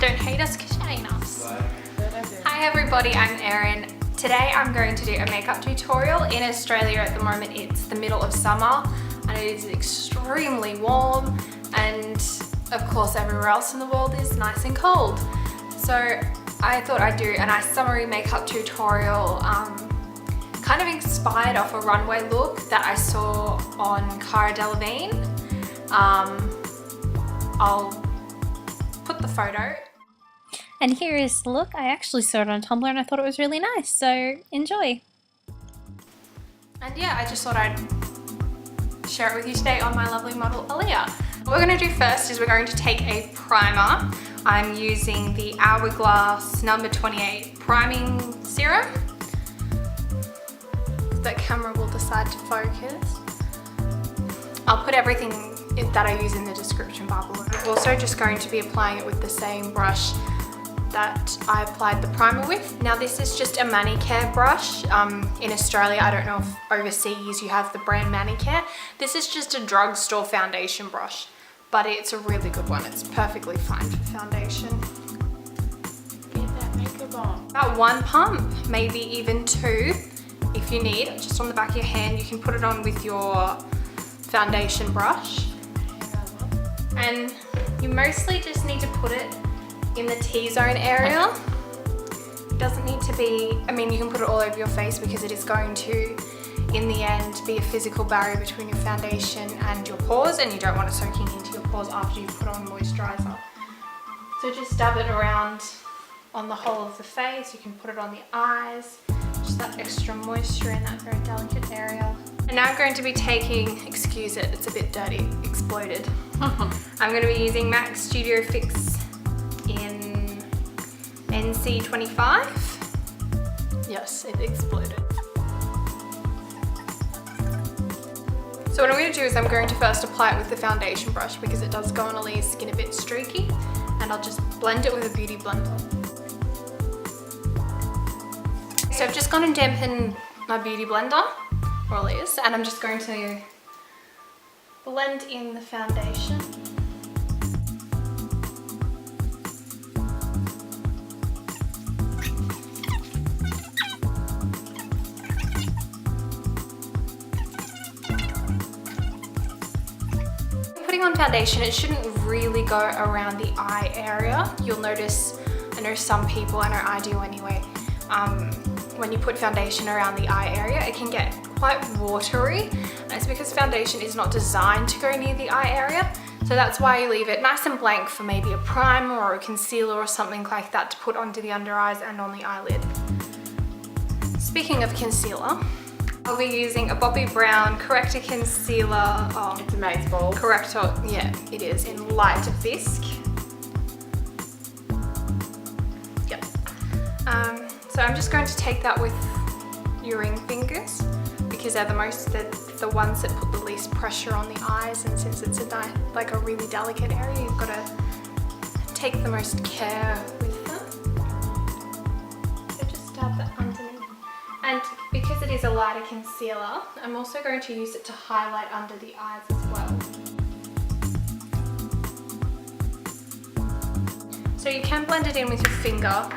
Don't hate us because you ain't us. Hi everybody, I'm Erin. Today I'm going to do a makeup tutorial. In Australia at the moment it's the middle of summer and it is extremely warm, and of course everywhere else in the world is nice and cold. So I thought I'd do a nice summery makeup tutorial, kind of inspired off a runway look that I saw on Cara Delevigne. I'll put the photo. And here is the look. I actually saw it on Tumblr and I thought it was really nice, so enjoy. And yeah, I just thought I'd share it with you today on my lovely model Aaliyah. What we're going to do first is we're going to take a primer. I'm using the Hourglass number 28 priming serum. The camera will decide to focus. I'll put everything that I use in the description bar below. I'm also just going to be applying it with the same brush that I applied the primer with. Now this is just a manicure brush. In Australia, I don't know if overseas you have the brand manicure. This is just a drugstore foundation brush, but it's a really good one. It's perfectly fine for foundation. Get that makeup on. About one pump, maybe even two if you need, just on the back of your hand. You can put it on with your foundation brush. And you mostly just need to put it in the T-zone area. It doesn't need to be, I mean, you can put it all over your face because it is going to, in the end, be a physical barrier between your foundation and your pores, and you don't want it soaking into your pores after you've put on moisturizer. So just dab it around on the whole of the face. You can put it on the eyes, just that extra moisture in that very delicate area. And now I'm going to be taking, excuse it, it's a bit dirty, it exploded. I'm going to be using MAC Studio Fix in NC25. Yes, it exploded. So what I'm going to do is I'm going to first apply it with the foundation brush because it does go on Aaliyah's skin a bit streaky, and I'll just blend it with a beauty blender. So I've just gone and dampened my beauty blender, or Aaliyah's, and I'm just going to blend in the foundation. Putting on foundation, it shouldn't really go around the eye area. You'll notice, I know some people, I know I do anyway, when you put foundation around the eye area, it can get quite watery. And it's because foundation is not designed to go near the eye area. So that's why you leave it nice and blank for maybe a primer or a concealer or something like that to put onto the under eyes and on the eyelid. Speaking of concealer, I'll be using a Bobbi Brown corrector concealer. Oh, It's amazeballs. corrector, yeah, it is, in light bisque. Yep. So I'm just going to take that with your ring fingers because they're the ones that put the least pressure on the eyes, and since it's like a really delicate area, you've got to take the most care with them. So just dab that underneath. And because it is a lighter concealer, I'm also going to use it to highlight under the eyes as well. So you can blend it in with your finger,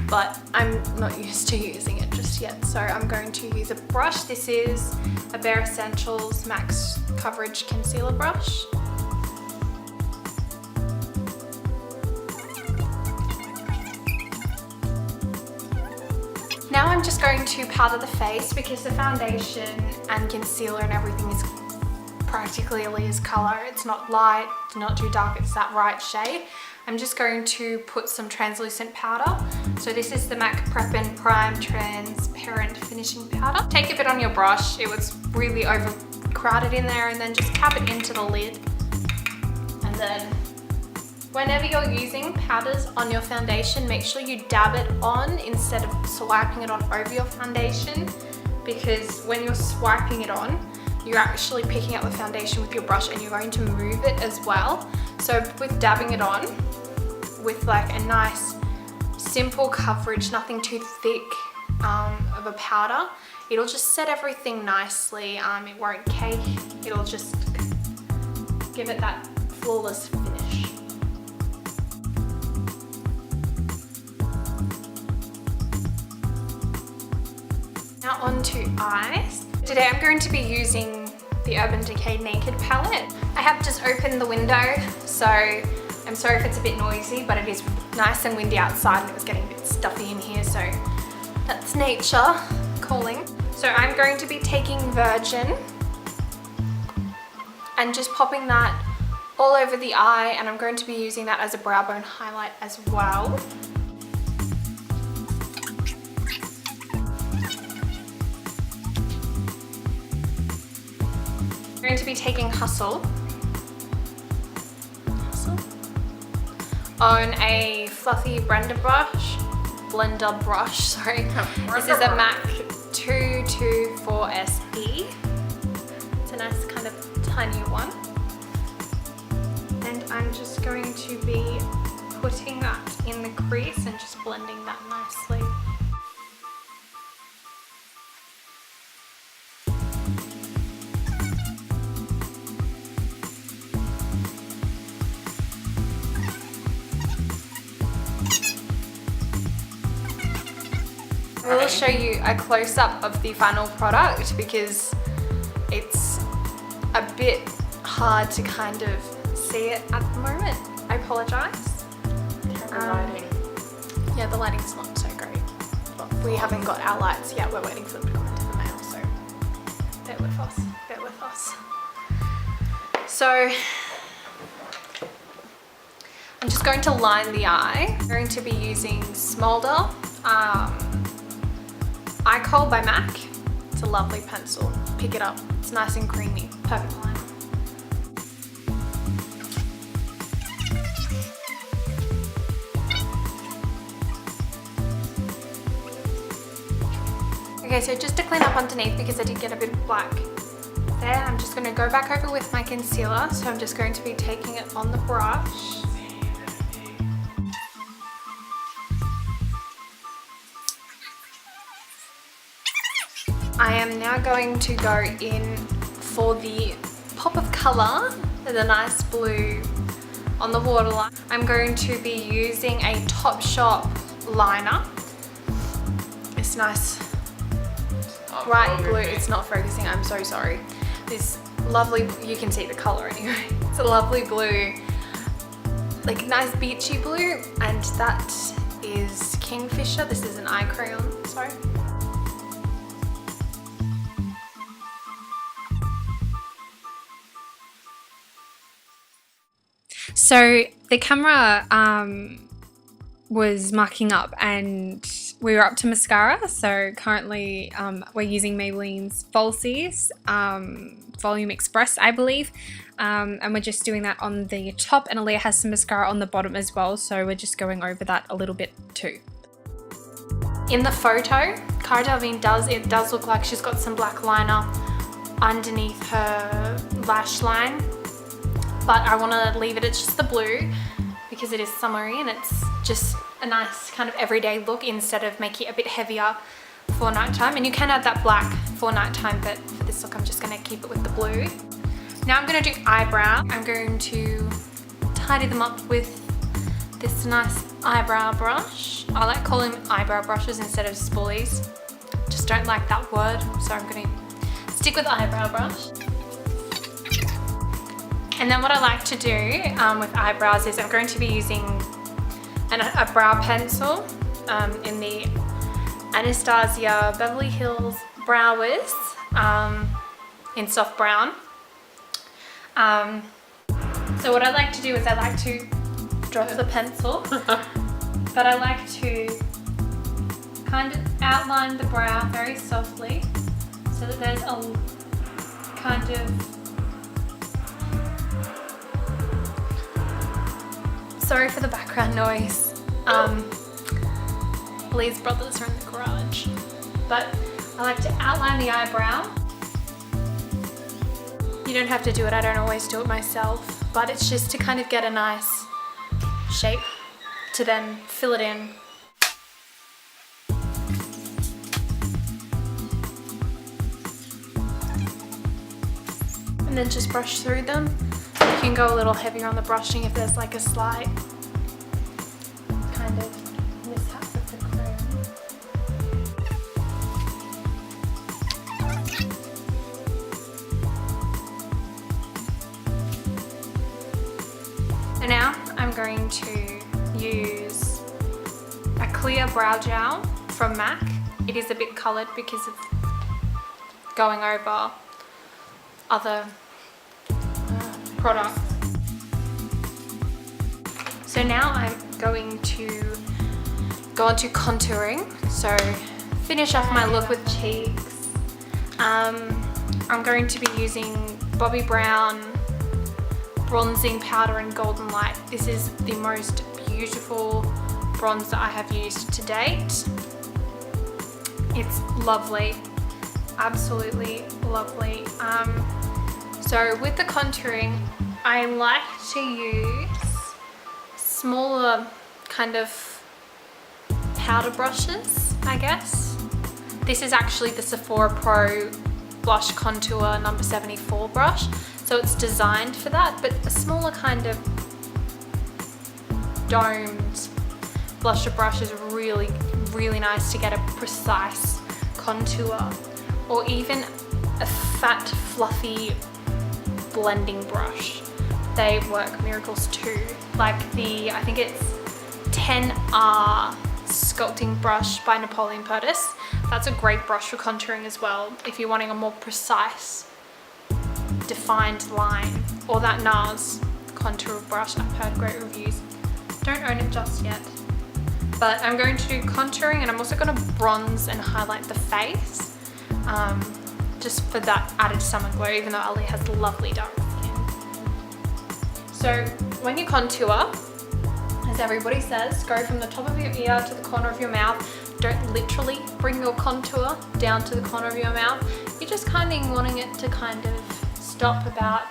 but I'm not used to using it just yet, so I'm going to use a brush. This is a Bare Essentials Max Coverage Concealer Brush. Now I'm just going to powder the face because the foundation and concealer and everything is practically Aaliyah's color. It's not light, it's not too dark, it's that right shade. I'm just going to put some translucent powder. So this is the MAC Prep and Prime Transparent Finishing Powder. Take a bit on your brush, it was really overcrowded in there, and then just tap it into the lid. And then whenever you're using powders on your foundation, make sure you dab it on instead of swiping it on over your foundation, because when you're swiping it on, you're actually picking up the foundation with your brush and you're going to move it as well. So with dabbing it on with like a nice simple coverage, nothing too thick of a powder, it'll just set everything nicely. It won't cake, it'll just give it that flawless finish. Now on to eyes. Today I'm going to be using the Urban Decay Naked palette. I have just opened the window, so I'm sorry if it's a bit noisy, but it is nice and windy outside and it was getting a bit stuffy in here, so that's nature calling. So I'm going to be taking Virgin and just popping that all over the eye, and I'm going to be using that as a brow bone highlight as well. I'm going to be taking Hustle on a fluffy blender brush, sorry. This is a MAC 224 SE. It's a nice kind of tiny one. And I'm just going to be putting that in the crease and just blending that nicely. I will show you a close-up of the final product because it's a bit hard to kind of see it at the moment. I apologise. Lighting. Yeah, the lighting's not so great. But we haven't got our lights yet. We're waiting for them to come into the mail, so bear with us. Bear with us. So I'm just going to line the eye. I'm going to be using Smoulder kohl by MAC. It's a lovely pencil. Pick it up. It's nice and creamy. Perfect line. Okay, so just to clean up underneath because I did get a bit of black there, I'm just going to go back over with my concealer. So I'm just going to be taking it on the brush. I am now going to go in for the pop of colour, the nice blue on the waterline. I'm going to be using a Topshop liner. It's nice bright blue. It's not focusing, I'm so sorry. This lovely, you can see the colour anyway. It's a lovely blue, like nice beachy blue, and that is Kingfisher. This is an eye crayon, sorry. So the camera was marking up and we were up to mascara. So currently we're using Maybelline's Falsies Volume Express, I believe. And we're just doing that on the top, and Aaliyah has some mascara on the bottom as well. So we're just going over that a little bit too. In the photo, Cara Delevigne does look like she's got some black liner underneath her lash line. But I want to leave it, it's just the blue because it is summery and it's just a nice kind of everyday look instead of making it a bit heavier for nighttime. And you can add that black for nighttime, but for this look I'm just going to keep it with the blue. Now I'm going to do eyebrow. I'm going to tidy them up with this nice eyebrow brush. I like calling them eyebrow brushes instead of spoolies. Just don't like that word, so I'm going to stick with the eyebrow brush. And then what I like to do with eyebrows is I'm going to be using a brow pencil in the Anastasia Beverly Hills Brow Wiz in soft brown. So what I like to do is I like to drop the pencil, but I like to kind of outline the brow very softly so that there's a kind of... Sorry for the background noise. Lee's brothers are in the garage. But I like to outline the eyebrow. You don't have to do it, I don't always do it myself, but it's just to kind of get a nice shape to then fill it in. And then just brush through them. You can go a little heavier on the brushing if there's like a slight kind of mishap with the crayon. going to use a clear brow gel from MAC. It is a bit coloured because of going over other products. So now I'm going to go on to contouring. So finish off my look with cheeks. I'm going to be using Bobbi Brown bronzing powder in Golden Light. This is the most beautiful bronzer I have used to date. It's lovely, absolutely lovely. So with the contouring, I like to use smaller kind of powder brushes, I guess. This is actually the Sephora Pro Blush Contour number 74 brush. So it's designed for that, but a smaller kind of domed blusher brush is really, really nice to get a precise contour. Or even a fat, fluffy blending brush. They work miracles too. Like the, I think it's 10R sculpting brush by Napoleon Purtis. That's a great brush for contouring as well if you're wanting a more precise defined line. Or that NARS contour brush, I've heard great reviews. Don't own it just yet. But I'm going to do contouring, and I'm also going to bronze and highlight the face, just for that added summer glow, even though Ali has lovely dark skin. So when you contour, as everybody says, go from the top of your ear to the corner of your mouth. Don't literally bring your contour down to the corner of your mouth. You're just kind of wanting it to kind of stop about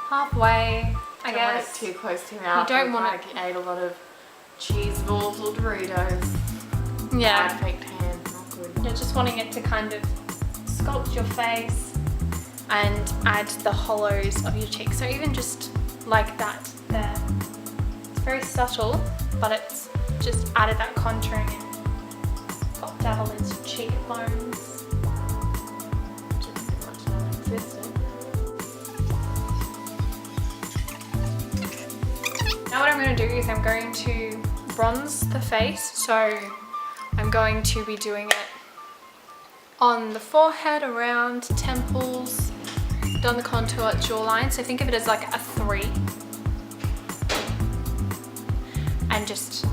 halfway, I guess. Don't want it too close to your mouth. You don't want like you ate a lot of cheese balls or Doritos. Yeah. Bad fake tan, not good. You're just wanting it to kind of sculpt your face and add the hollows of your cheeks. So even just like that there. It's very subtle, but it's just added that contouring and popped out all these cheekbones. Which is pretty much non-existent. Now what I'm going to do is I'm going to bronze the face. So I'm going to be doing it on the forehead, around temples, down the contour, jawline. So think of it as like a 3. And just a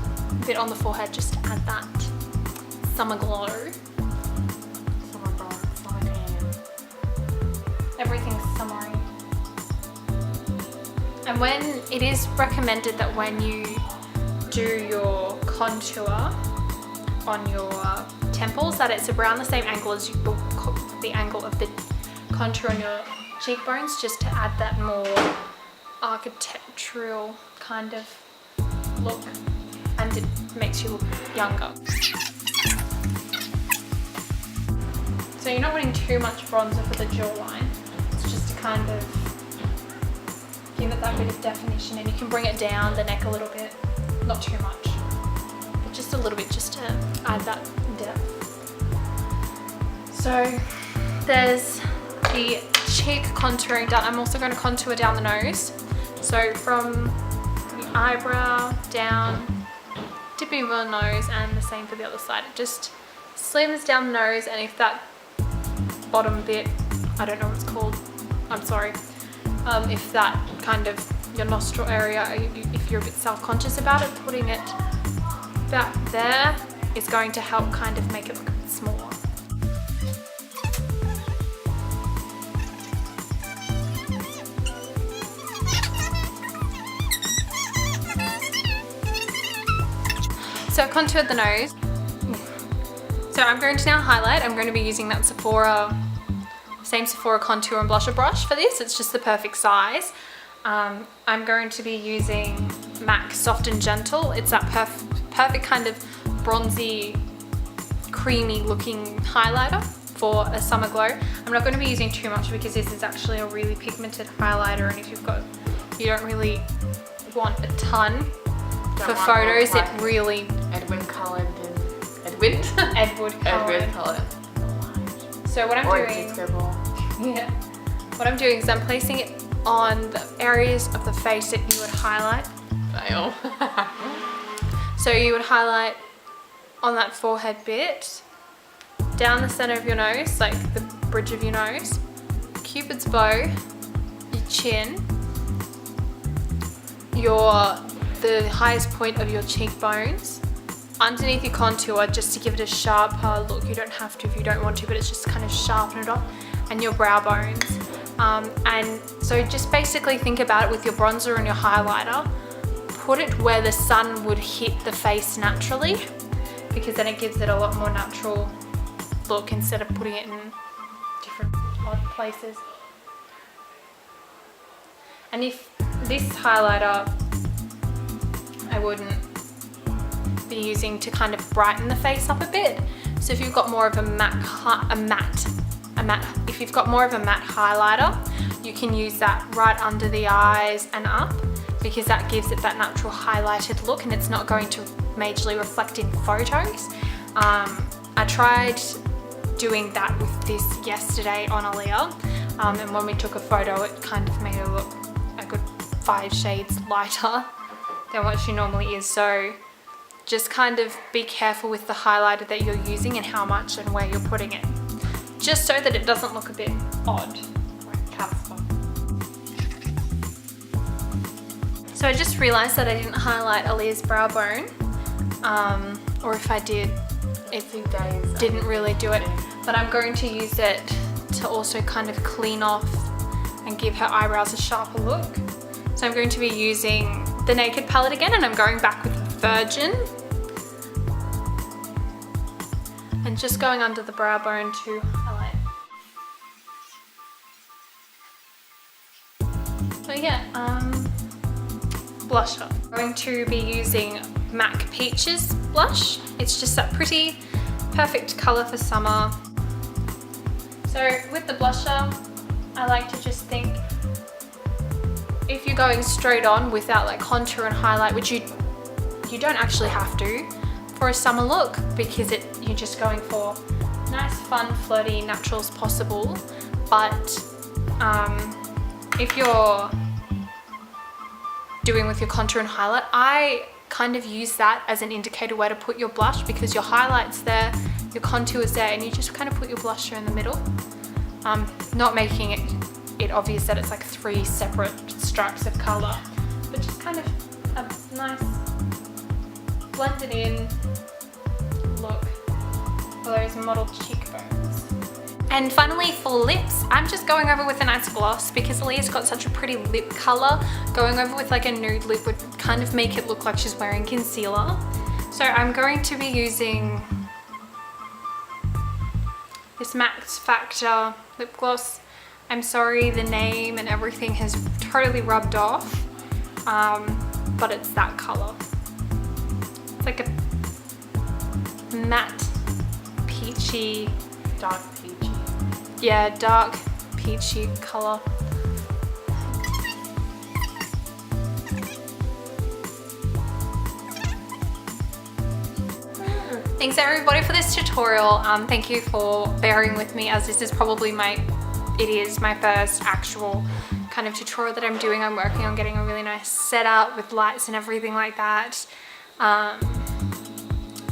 bit on the forehead, just to add that summer glow. Summer bronze, summer tan. Everything's summery. And when it is recommended that when you do your contour on your temples, that it's around the same angle as the angle of the contour on your cheekbones, just to add that more architectural kind of look, and it makes you look younger. So you're not wanting too much bronzer for the jawline. It's just to kind of give it that bit of definition, and you can bring it down the neck a little bit, not too much, but just a little bit, just to add that depth. So there's the cheek contouring done. I'm also going to contour down the nose. So from the eyebrow down, dipping over the nose, and the same for the other side. It just slims down the nose, and if that bottom bit, I don't know what it's called, I'm sorry, if that kind of your nostril area, if you're a bit self-conscious about it, putting it back there is going to help kind of make it look a bit smaller. So I contoured the nose. So I'm going to now highlight. I'm going to be using that same Sephora contour and blusher brush for this. It's just the perfect size. I'm going to be using MAC Soft and Gentle. It's that perfect kind of bronzy, creamy looking highlighter for a summer glow. I'm not going to be using too much because this is actually a really pigmented highlighter, and if you don't really want a ton for photos, it really... Edward coloured and... Edward coloured. So what I'm doing... Yeah. What I'm doing is I'm placing it on the areas of the face that you would highlight Fail. So you would highlight on that forehead bit, down the center of your nose, like the bridge of your nose, Cupid's bow, your chin, the highest point of your cheekbones, underneath your contour, just to give it a sharper look. You don't have to if you don't want to, but it's just kind of sharpen it off, and your brow bones. And so just basically think about it with your bronzer and your highlighter. Put it where the sun would hit the face naturally, because then it gives it a lot more natural look instead of putting it in different odd places. And if this highlighter, I wouldn't be using to kind of brighten the face up a bit. So if you've got more of a if you've got more of a matte highlighter, you can use that right under the eyes and up, because that gives it that natural highlighted look and it's not going to majorly reflect in photos. I tried doing that with this yesterday on Aaliyah, and when we took a photo it kind of made her look a good 5 shades lighter than what she normally is. So just kind of be careful with the highlighter that you're using and how much and where you're putting it, just so that it doesn't look a bit odd, like Casper. So I just realised that I didn't highlight Aaliyah's brow bone, or if I did, it didn't really do it, but I'm going to use it to also kind of clean off and give her eyebrows a sharper look. So I'm going to be using the Naked palette again, and I'm going back with Virgin, and just going under the brow bone to highlight. So yeah, blusher. I'm going to be using MAC Peaches blush. It's just that pretty, perfect colour for summer. So with the blusher, I like to just think, if you're going straight on without like contour and highlight, which you don't actually have to for a summer look, because you're just going for nice, fun, flirty, natural as possible. But if you're doing with your contour and highlight, I kind of use that as an indicator where to put your blush, because your highlight's there, your contour is there, and you just kind of put your blusher in the middle, not making it obvious that it's like 3 separate stripes of colour, but just kind of a nice blended in look for those model cheekbones. And finally for lips, I'm just going over with a nice gloss, because Aaliyah's got such a pretty lip colour. Going over with like a nude lip would kind of make it look like she's wearing concealer. So I'm going to be using this maxfactor lip gloss. I'm sorry, the name and everything has totally rubbed off, but it's that colour. It's like a matte peachy, Dark peachy. yeah, dark peachy colour. Thanks everybody for this tutorial. Thank you for bearing with me, as this is probably my first actual kind of tutorial that I'm doing. I'm working on getting a really nice setup with lights and everything like that.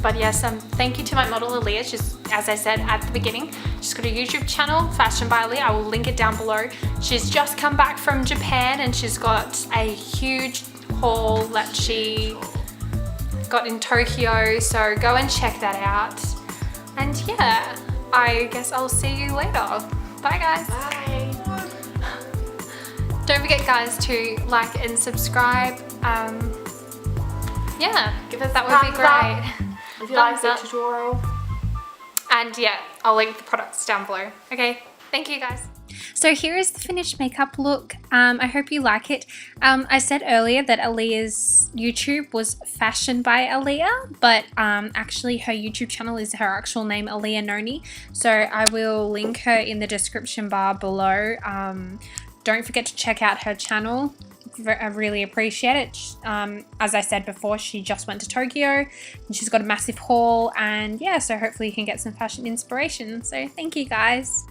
But yes, thank you to my model Aaliyah. She's, as I said at the beginning, she's got a YouTube channel, Fashion by Aaliyah. I will link it down below. She's just come back from Japan and she's got a huge haul that she got in Tokyo, so go and check that out. And yeah, I guess I'll see you later. Bye guys. Bye. Don't forget guys to like and subscribe. Yeah, that would be great. If you like the tutorial. And yeah, I'll link the products down below. Okay, thank you guys. So here is the finished makeup look. I hope you like it. I said earlier that Aaliyah's YouTube was Fashion by Aaliyah, but actually her YouTube channel is her actual name, Aaliyah Noni. So I will link her in the description bar below. Don't forget to check out her channel. I really appreciate it. As I said before, she just went to Tokyo and she's got a massive haul, and yeah, so hopefully you can get some fashion inspiration. So thank you guys.